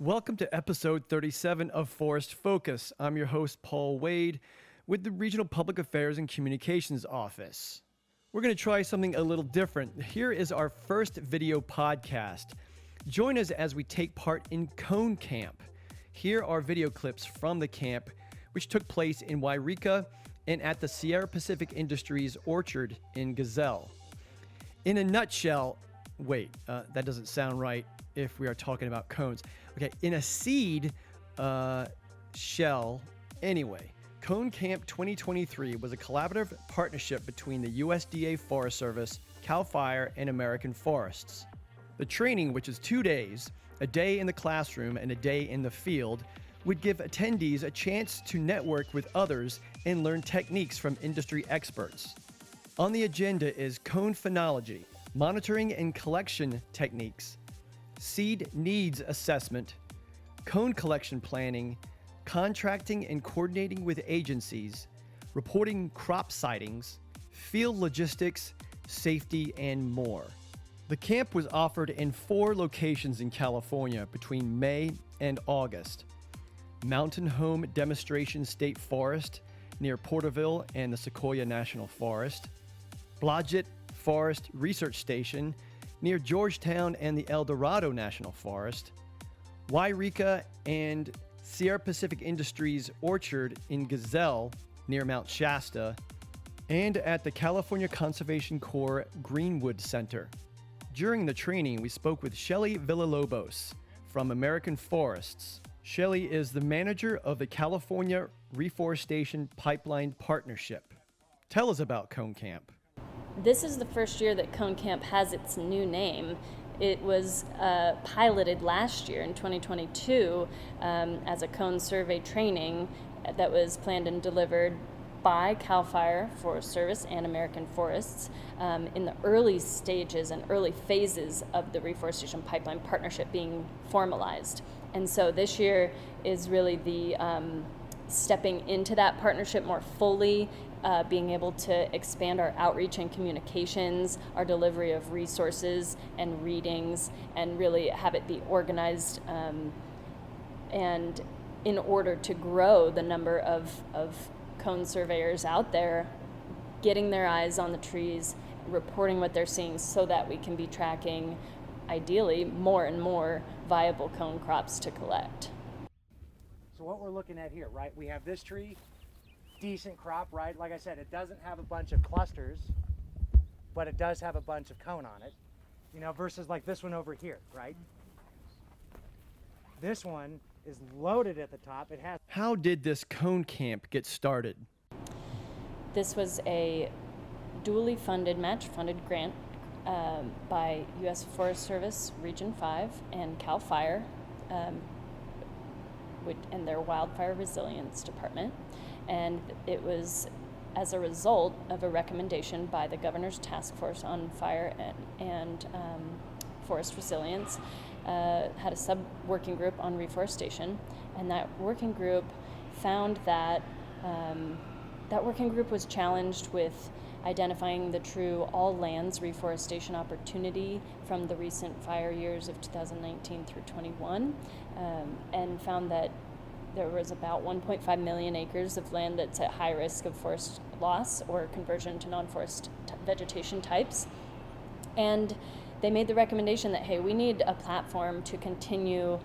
Welcome to episode 37 of Forest Focus. I'm your host, Paul Wade, with the Regional Public Affairs and Communications Office. We're going to try something a little different. Here is our first video podcast. Join us as we take part in Cone Camp. Here are video clips from the camp, which took place in Wairika and at the Sierra Pacific Industries Orchard in Gazelle. In a nutshell, that doesn't sound right if we are talking about cones. Okay, in a seed shell, anyway, Cone Camp 2023 was a collaborative partnership between the USDA Forest Service, CAL FIRE, and American Forests. The training, which is 2 days, a day in the classroom and a day in the field, would give attendees a chance to network with others and learn techniques from industry experts. On the agenda is cone phenology, monitoring and collection techniques, seed needs assessment, cone collection planning, contracting and coordinating with agencies, reporting crop sightings, field logistics, safety, and more. The camp was offered in 4 locations in California between May and August. Mountain Home Demonstration State Forest near Porterville and the Sequoia National Forest, Blodgett Forest Research Station near Georgetown and the El Dorado National Forest, Wairika and Sierra Pacific Industries Orchard in Gazelle near Mount Shasta, and at the California Conservation Corps Greenwood Center. During the training, we spoke with Shelly Villalobos from American Forests. Shelly is the manager of the California Reforestation Pipeline Partnership. Tell us about Cone Camp. This is the first year that Cone Camp has its new name. It was piloted last year in 2022 as a cone survey training that was planned and delivered by CAL FIRE, Forest Service, and American Forests in the early stages and early phases of the Reforestation Pipeline Partnership being formalized. And so this year is really the stepping into that partnership more fully, being able to expand our outreach and communications, our delivery of resources and readings, and really have it be organized and in order to grow the number of cone surveyors out there, getting their eyes on the trees, reporting what they're seeing so that we can be tracking, ideally, more and more viable cone crops to collect. So what we're looking at here, right, we have this tree, decent crop, right? Like I said, it doesn't have a bunch of clusters, but it does have a bunch of cone on it, versus like this one over here, right? This one is loaded at the top. It has. How did this Cone Camp get started? This was a dually funded, match-funded grant by U.S. Forest Service Region 5 and CAL FIRE and their Wildfire Resilience Department. And it was as a result of a recommendation by the Governor's Task Force on Fire and Forest Resilience, had a sub-working group on reforestation, and that working group found that that working group was challenged with identifying the true all lands reforestation opportunity from the recent fire years of 2019 through 21, and found that there was about 1.5 million acres of land that's at high risk of forest loss or conversion to non-forest vegetation types. And they made the recommendation that, hey, we need a platform to continue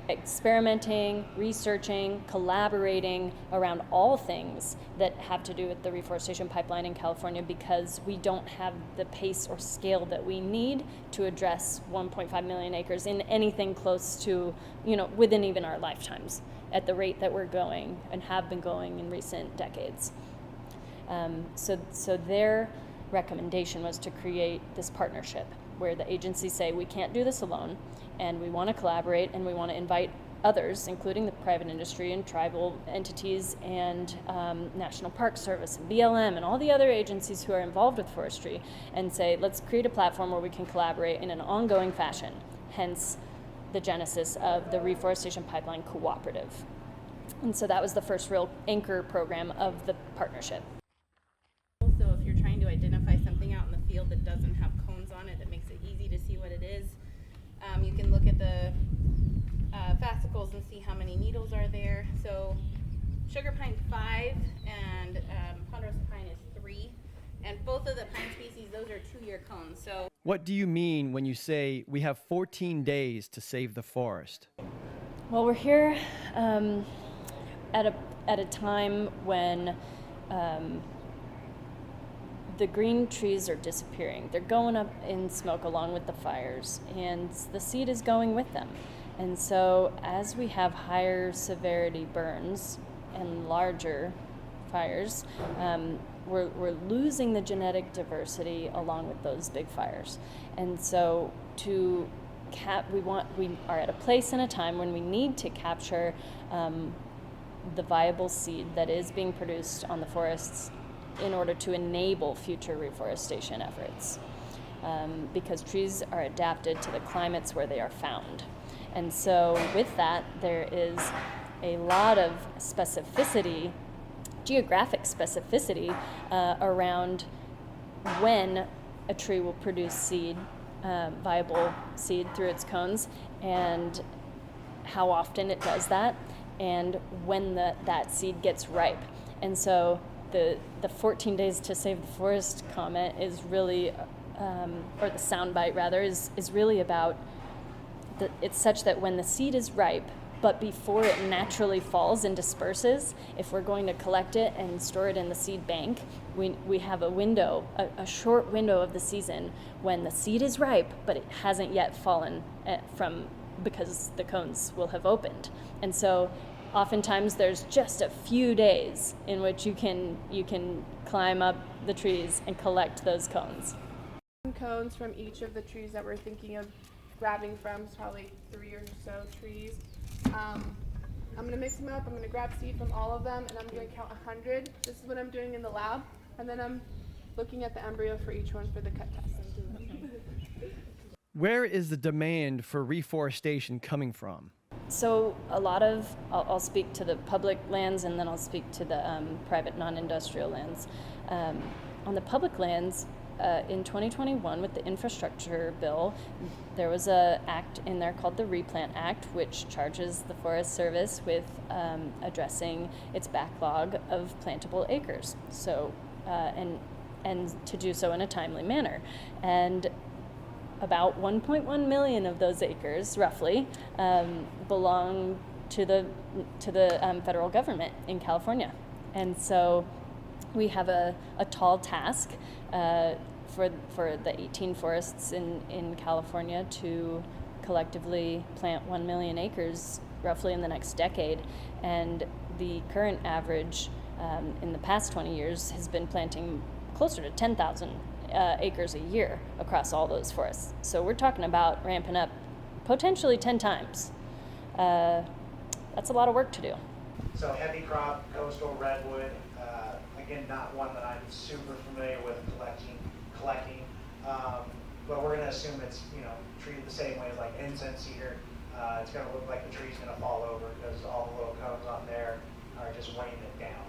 experimenting, researching, collaborating around all things that have to do with the reforestation pipeline in California, because we don't have the pace or scale that we need to address 1.5 million acres in anything close to, within even our lifetimes at the rate that we're going and have been going in recent decades. So their recommendation was to create this partnership where the agencies say we can't do this alone, and we want to collaborate, and we want to invite others, including the private industry and tribal entities and National Park Service and BLM and all the other agencies who are involved with forestry, and say let's create a platform where we can collaborate in an ongoing fashion, hence the genesis of the Reforestation Pipeline Cooperative. And so that was the first real anchor program of the partnership. So if you're trying to identify something out in the field that doesn't have cones on it, that makes it easy to see what it is, you can look at the fascicles and see how many needles are there. So sugar pine 5 and ponderosa pine is 3. And both of the pine species, those are 2-year cones. So What do you mean when you say we have 14 days to save the forest? Well, we're here at a time when the green trees are disappearing. They're going up in smoke along with the fires, and the seed is going with them. And so as we have higher severity burns and larger fires, we're losing the genetic diversity along with those big fires. And so we are at a place and a time when we need to capture the viable seed that is being produced on the forests in order to enable future reforestation efforts, because trees are adapted to the climates where they are found. And so with that, there is a lot of specificity, geographic specificity around when a tree will produce seed, viable seed through its cones, and how often it does that, and when that seed gets ripe. And so the 14 days to save the forest comment is really, or the soundbite rather, is really about it's such that when the seed is ripe, but before it naturally falls and disperses, if we're going to collect it and store it in the seed bank, we have a window, a short window of the season when the seed is ripe, but it hasn't yet fallen because the cones will have opened. And so oftentimes there's just a few days in which you can climb up the trees and collect those cones. Cones from each of the trees that we're thinking of grabbing from, is probably 3 or so trees. I'm going to mix them up. I'm going to grab seed from all of them, and I'm going to count 100. This is what I'm doing in the lab, and then I'm looking at the embryo for each one for the cut test. Where is the demand for reforestation coming from? So I'll speak to the public lands, and then I'll speak to the private non-industrial lands. On the public lands, in 2021 with the infrastructure bill, there was an act in there called the Replant Act, which charges the Forest Service with addressing its backlog of plantable acres. So and to do so in a timely manner. And about 1.1 million of those acres, roughly, belong to the federal government in California. And so we have a tall task for the 18 forests in California to collectively plant 1 million acres roughly in the next decade. And the current average in the past 20 years has been planting closer to 10,000 acres a year across all those forests. So we're talking about ramping up potentially 10 times. That's a lot of work to do. So heavy crop, coastal redwood, again, not one that I'm super familiar with collecting, but we're going to assume it's treated the same way as like incense cedar. It's going to look like the tree's going to fall over because all the little cones on there are just weighing it down.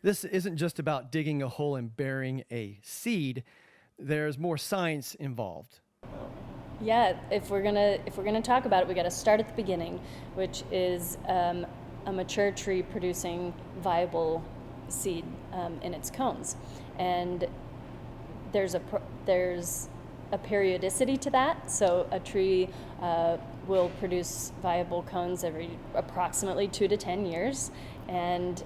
This isn't just about digging a hole and burying a seed. There's more science involved. Yeah, if we're gonna talk about it, we got to start at the beginning, which is a mature tree producing viable seed in its cones, and there's a periodicity to that. So a tree will produce viable cones every approximately 2 to 10 years, and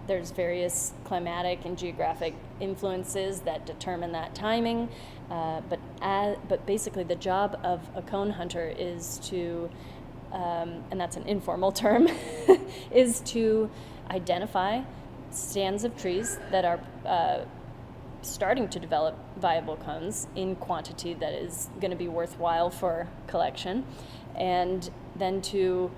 there's various climatic and geographic influences that determine that timing. But basically, the job of a cone hunter is to, and that's an informal term, is to identify stands of trees that are starting to develop viable cones in quantity that is going to be worthwhile for collection, and then to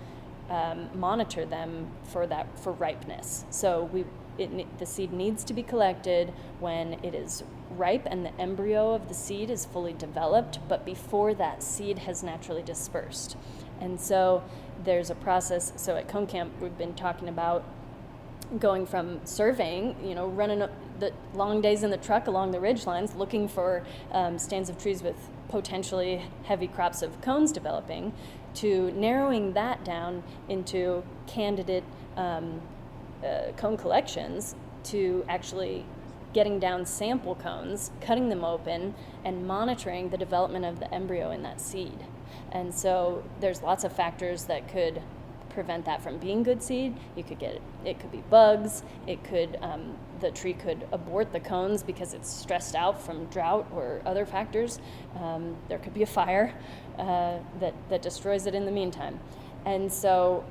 monitor them for ripeness. So the seed needs to be collected when it is ripe and the embryo of the seed is fully developed, but before that seed has naturally dispersed. And so there's a process. So at Cone Camp, we've been talking about going from surveying, running the long days in the truck along the ridge lines, looking for stands of trees with potentially heavy crops of cones developing, to narrowing that down into candidate cone collections, to actually getting down sample cones, cutting them open, and monitoring the development of the embryo in that seed. And so there's lots of factors that could prevent that from being good seed. It could be bugs, the tree could abort the cones because it's stressed out from drought or other factors. There could be a fire that destroys it in the meantime. And so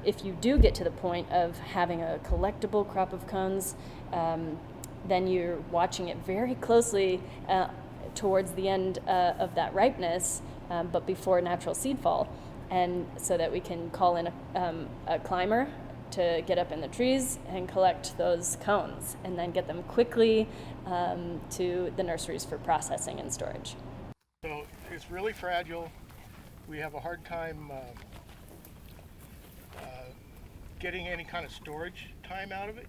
if you do get to the point of having a collectible crop of cones, then you're watching it very closely towards the end of that ripeness, but before natural seed fall. And so that we can call in a climber to get up in the trees and collect those cones and then get them quickly to the nurseries for processing and storage. So it's really fragile. We have a hard time getting any kind of storage time out of it.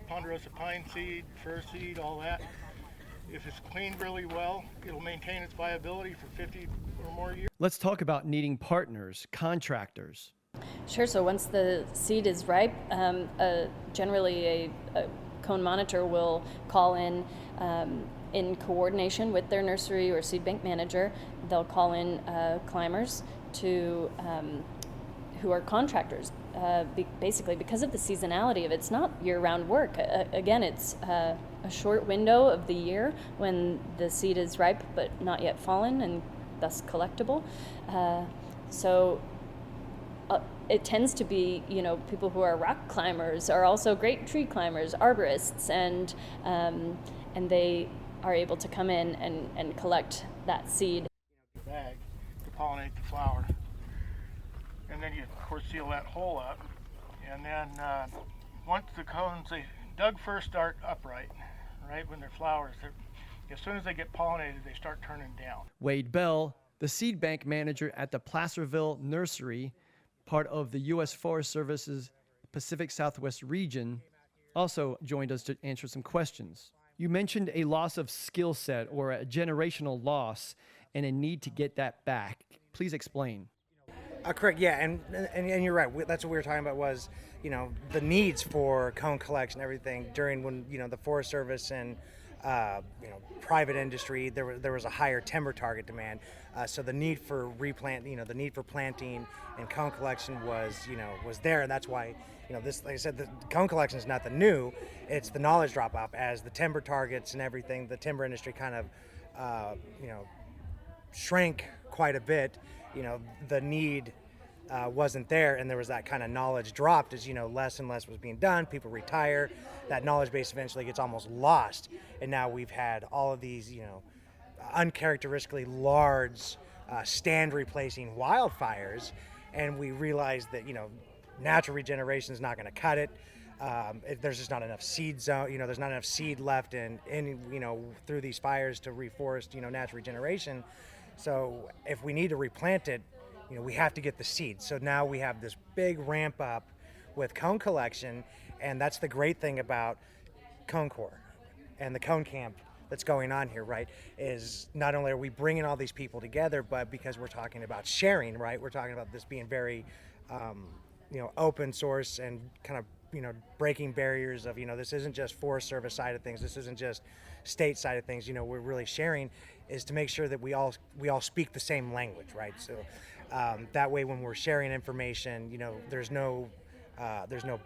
Ponderosa pine seed, fir seed, all that. If it's cleaned really well, it'll maintain its viability for 50 or more years. Let's talk about needing partners, contractors. Sure. So once the seed is ripe, generally a cone monitor will call in coordination with their nursery or seed bank manager. They'll call in climbers who are contractors. Basically, because of the seasonality of it, it's not year-round work. Again, it's a short window of the year when the seed is ripe but not yet fallen and thus collectible. So it tends to be, people who are rock climbers are also great tree climbers, arborists, and they are able to come in and collect that seed. Bag to pollinate the flower. And then you, of course, seal that hole up. And then once the cones, Doug first start upright, right, when they're flowers. As soon as they get pollinated, they start turning down. Wade Bell, the seed bank manager at the Placerville Nursery, part of the U.S. Forest Service's Pacific Southwest region, also joined us to answer some questions. You mentioned a loss of skill set or a generational loss and a need to get that back. Please explain. Correct. Yeah, and you're right. That's what we were talking about was, the needs for cone collection, everything during when the Forest Service and private industry there was a higher timber target demand. So the need for the need for planting and cone collection was there, and that's why this, like I said, the cone collection is nothing new. It's the knowledge drop off as the timber targets and everything. The timber industry kind of shrank quite a bit. The need wasn't there, and there was that kind of knowledge dropped as less and less was being done. People retire, that knowledge base eventually gets almost lost, and now we've had all of these uncharacteristically large stand replacing wildfires, and we realized that natural regeneration is not going to cut it. There's just not enough seed zone. There's not enough seed left in through these fires to reforest natural regeneration. So if we need to replant it, we have to get the seed. So now we have this big ramp up with cone collection, and that's the great thing about Cone Corps and the Cone Camp that's going on here, right, is not only are we bringing all these people together, but because we're talking about sharing, right, we're talking about this being very, open source and kind of, breaking barriers of, this isn't just Forest Service side of things, this isn't just state side of things, we're really sharing is to make sure that we all speak the same language, right? So that way when we're sharing information, there's no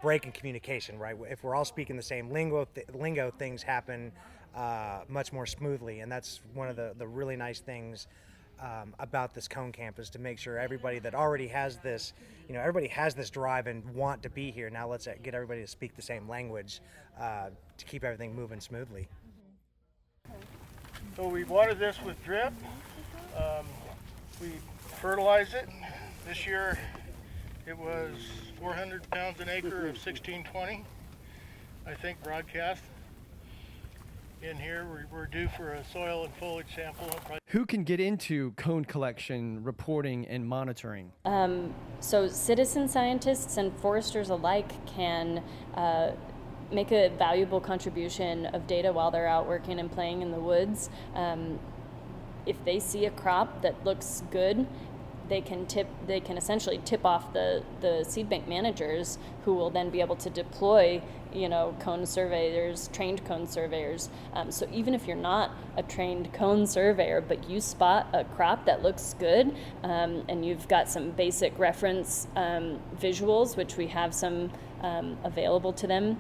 break in communication, right? If we're all speaking the same lingo, things happen much more smoothly, and that's one of the really nice things about this Cone Camp is to make sure everybody that already has this, everybody has this drive and want to be here. Now let's get everybody to speak the same language to keep everything moving smoothly. So we water this with drip. We fertilize it. This year it was 400 pounds an acre of 1620, I think, broadcast. In here, we're due for a soil and foliage sample. Who can get into cone collection, reporting, and monitoring? So citizen scientists and foresters alike can make a valuable contribution of data while they're out working and playing in the woods. if they see a crop that looks good, they can essentially tip off the seed bank managers, who will then be able to deploy, cone surveyors, trained cone surveyors. So even if you're not a trained cone surveyor, but you spot a crop that looks good, and you've got some basic reference visuals, which we have some available to them,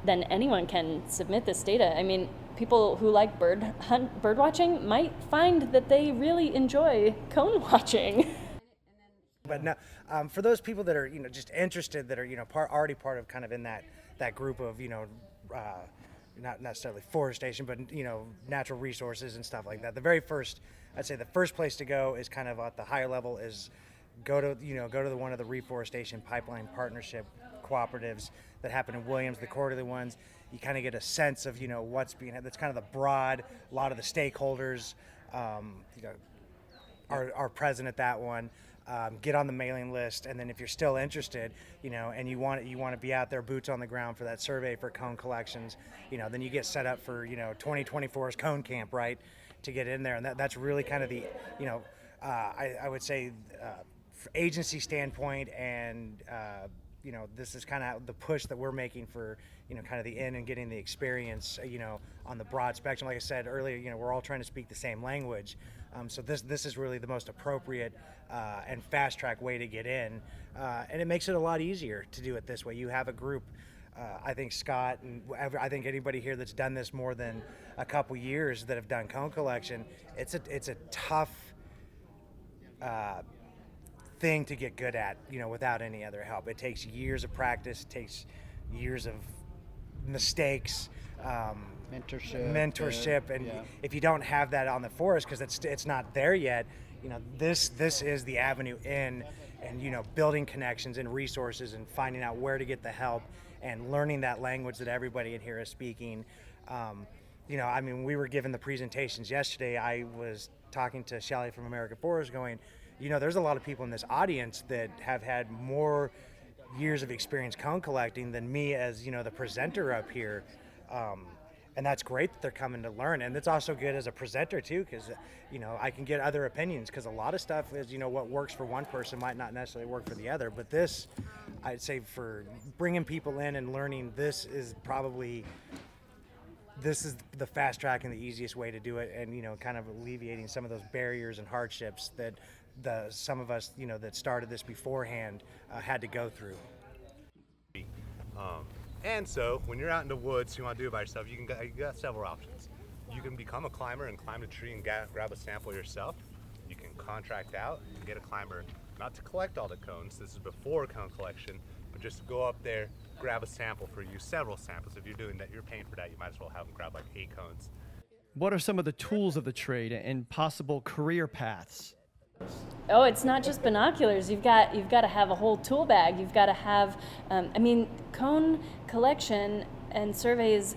then anyone can submit this data. I mean, people who like bird watching might find that they really enjoy cone watching. But now, for those people that are, just interested, that are, already part of kind of in that group of, not necessarily forestation, but, natural resources and stuff like that. I'd say the first place to go is kind of at the higher level is go to one of the reforestation pipeline partnership cooperatives that happen in Williams, the quarterly ones. You kind of get a sense of, what's being, that's kind of the broad, a lot of the stakeholders, are present at that one. Get on the mailing list, and then if you're still interested, and you want to be out there, boots on the ground for that survey for cone collections, then you get set up for 2024's cone camp, right, to get in there, and that's really kind of the I would say from agency standpoint, and this is kind of the push that we're making for kind of the in and getting the experience on the broad spectrum. Like I said earlier, we're all trying to speak the same language. So this is really the most appropriate and fast track way to get in, and it makes it a lot easier to do it this way. You have a group. I think Scott and I think anybody here that's done this more than a couple years that have done cone collection, it's a tough thing to get good at, without any other help. It takes years of practice, it takes years of mistakes, mentorship, and if you don't have that on the forest, because it's not there yet, this is the avenue in, and building connections and resources and finding out where to get the help and learning that language that everybody in here is speaking. I mean, we were given the presentations yesterday. I was talking to Shelly from American Forest going, there's a lot of people in this audience that have had more years of experience cone collecting than me as, the presenter up here. And that's great that they're coming to learn. And it's also good as a presenter too, because, I can get other opinions, because a lot of stuff is, what works for one person might not necessarily work for the other. But this, I'd say, for bringing people in and learning, this is the fast track and the easiest way to do it, and kind of alleviating some of those barriers and hardships that some of us that started this beforehand had to go through. And so when you're out in the woods, you want to do it by yourself, you got several options. You can become a climber and climb a tree and grab a sample yourself. You can contract out and get a climber, not to collect all the cones, this is before cone collection, but just to go up there, grab a sample for you, several samples. If you're doing that, you're paying for that, you might as well have them grab like 8 cones. What are some of the tools of the trade and possible career paths? Oh, it's not just binoculars. You've got to have a whole tool bag. You've got to have, cone collection and surveys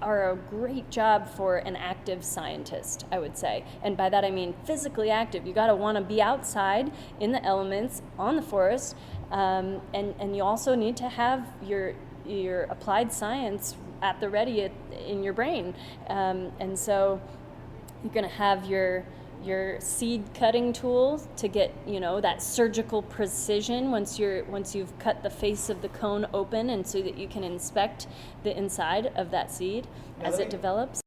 are a great job for an active scientist, I would say. And by that I mean physically active. You got to want to be outside in the elements on the forest, and you also need to have your applied science at the ready in your brain. And so you're going to have your seed cutting tool to get that surgical precision once you've cut the face of the cone open, and so that you can inspect the inside of that seed as it develops.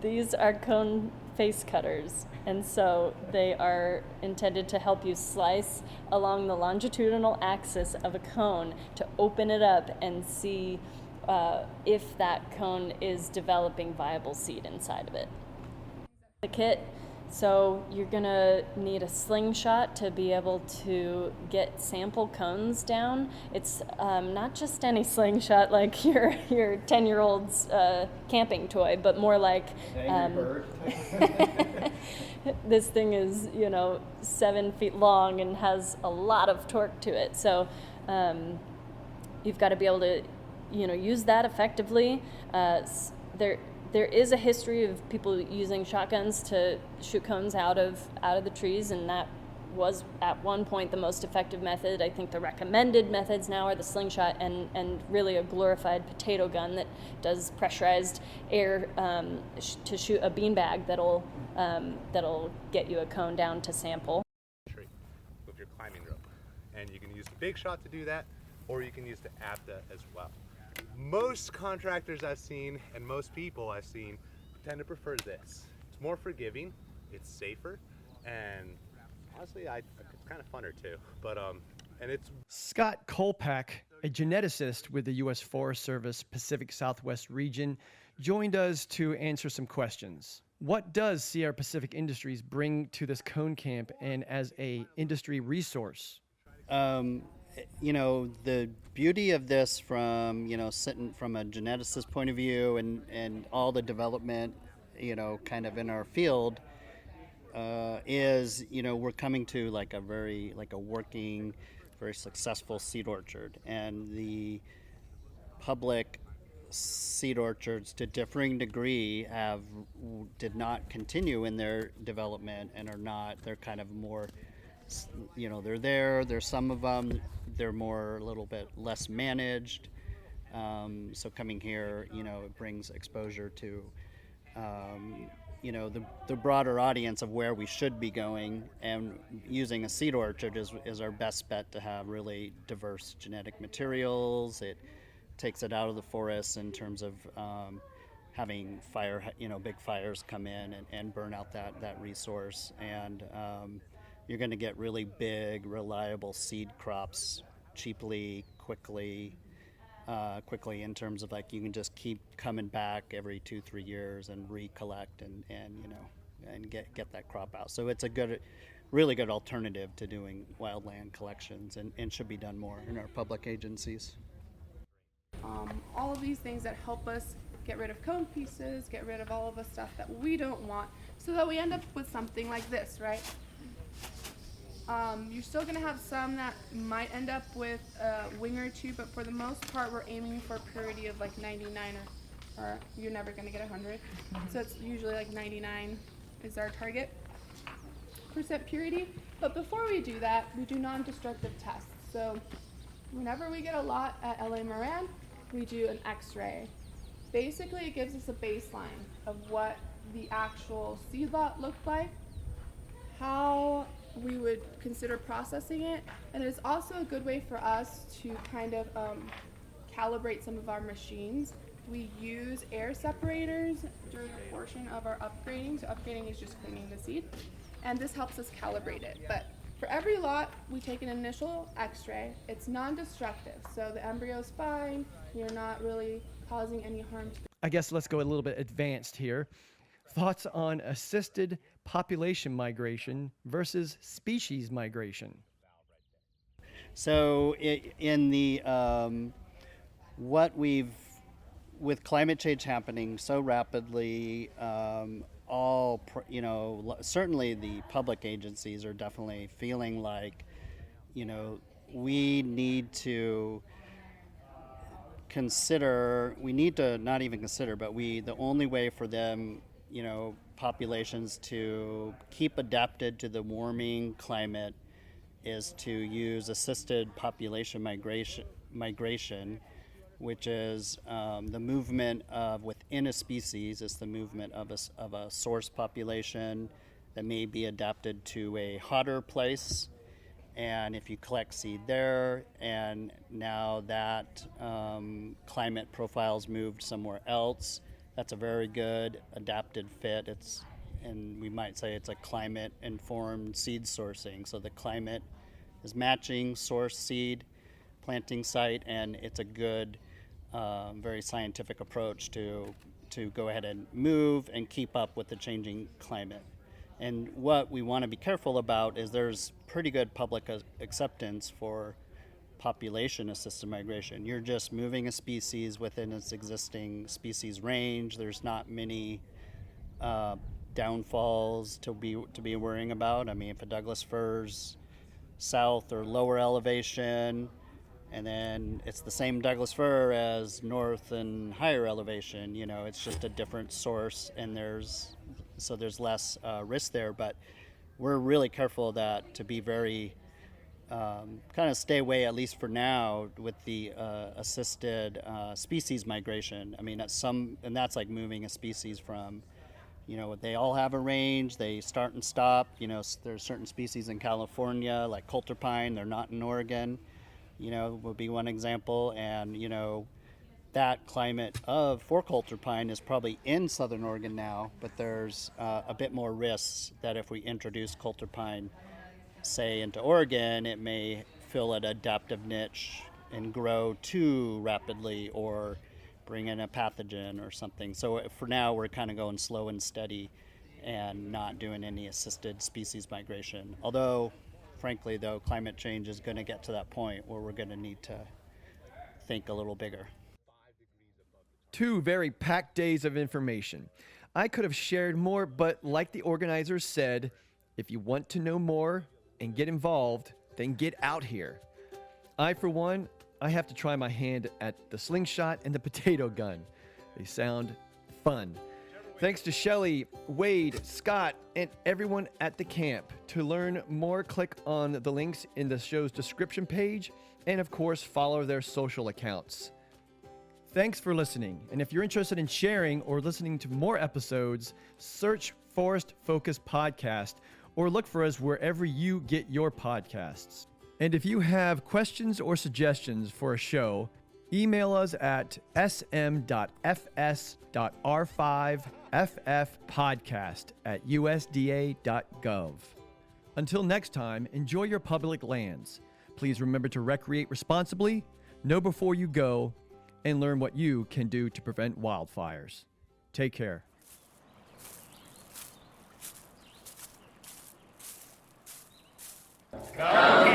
These are cone face cutters, and so they are intended to help you slice along the longitudinal axis of a cone to open it up and see if that cone is developing viable seed inside of it. The kit. So you're gonna need a slingshot to be able to get sample cones down. It's not just any slingshot like your 10-year-old's camping toy, but more like this thing is 7 feet long and has a lot of torque to it. So you've got to be able to use that effectively. There is a history of people using shotguns to shoot cones out of the trees, and that was at one point the most effective method. I think the recommended methods now are the slingshot and really a glorified potato gun that does pressurized air to shoot a beanbag that'll get you a cone down to sample. Tree with your climbing rope, and you can use the big shot to do that, or you can use the APTA as well. Most contractors I've seen and most people I've seen tend to prefer this. It's more forgiving, it's safer, and honestly, it's kind of funner too. But and it's Scott Kolpak, a geneticist with the U.S. Forest Service Pacific Southwest region, joined us to answer some questions. What does Sierra Pacific Industries bring to this cone camp and as a industry resource? You know, the beauty of this from, you know, sitting from a geneticist point of view and all the development, you know, kind of in our field is, you know, we're coming to like a working, very successful seed orchard, and the public seed orchards to differing degree did not continue in their development and they're kind of more, you know, there's some of them, they're a little bit less managed. So coming here, you know, it brings exposure to, you know, the broader audience of where we should be going, and using a seed orchard is our best bet to have really diverse genetic materials. It takes it out of the forest in terms of having big fires come in and burn out that resource, and you're going to get really big, reliable seed crops cheaply, quickly in terms of like you can just keep coming back every 2-3 years and recollect and you know and get that crop out. So it's a really good alternative to doing wildland collections, and should be done more in our public agencies. All of these things that help us get rid of cone pieces, get rid of all of the stuff that we don't want, so that we end up with something like this, right? You're still going to have some that might end up with a wing or two, but for the most part, we're aiming for purity of like 99, or you're never going to get 100. So it's usually like 99 is our target % purity. But before we do that, we do non-destructive tests. So whenever we get a lot at LA Moran, we do an X-ray. Basically, it gives us a baseline of what the actual seed lot looked like, how we would consider processing it, and it's also a good way for us to kind of calibrate some of our machines. We use air separators during a portion of our upgrading, so upgrading is just cleaning the seed, and this helps us calibrate it. But for every lot, we take an initial X-ray. It's non-destructive, so the embryo's fine, you're not really causing any harm to. I guess let's go a little bit advanced here. Thoughts on assisted population migration versus species migration? So in the with climate change happening so rapidly, certainly the public agencies are definitely feeling like, you know, we need to not even consider, but the only way for them, you know, populations to keep adapted to the warming climate is to use assisted population migration, which is the movement of within a species. It's the movement of a source population that may be adapted to a hotter place, and if you collect seed there, and now that climate profile's moved somewhere else, that's a very good adapted fit. And we might say it's a climate-informed seed sourcing. So the climate is matching source seed, planting site, and it's a good, very scientific approach to go ahead and move and keep up with the changing climate. And what we want to be careful about is there's pretty good public acceptance for population-assisted migration. You're just moving a species within its existing species range. There's not many downfalls to be worrying about. I mean, if a Douglas fir's south or lower elevation, and then it's the same Douglas fir as north and higher elevation, you know, it's just a different source, and there's less risk there. But we're really careful that to be very kind of stay away, at least for now, with the assisted species migration. I mean, and that's like moving a species from, they all have a range, they start and stop. There's certain species in California, like coulter pine, they're not in Oregon, would be one example. And, that climate for coulter pine is probably in Southern Oregon now, but there's a bit more risks that if we introduce coulter pine, say, into Oregon, it may fill an adaptive niche and grow too rapidly or bring in a pathogen or something. So for now, we're kind of going slow and steady and not doing any assisted species migration. Although, frankly, though, climate change is going to get to that point where we're going to need to think a little bigger. 2 very packed days of information. I could have shared more, but like the organizers said, if you want to know more and get involved, then get out here. For one, I have to try my hand at the slingshot and the potato gun. They sound fun. Thanks to Shelly, Wade, Scott, and everyone at the camp. To learn more, click on the links in the show's description page, and of course, follow their social accounts. Thanks for listening, and if you're interested in sharing or listening to more episodes, search Forest Focus Podcast or look for us wherever you get your podcasts. And if you have questions or suggestions for a show, email us at sm.fs.r5ffpodcast@usda.gov. Until next time, enjoy your public lands. Please remember to recreate responsibly, know before you go, and learn what you can do to prevent wildfires. Take care. Come